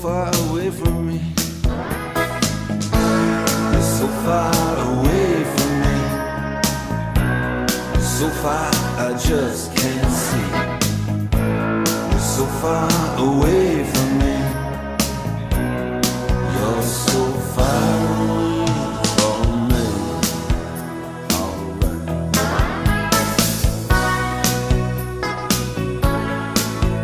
far away from me. You're so far away from me. So far I just can't see. You're so far away from me.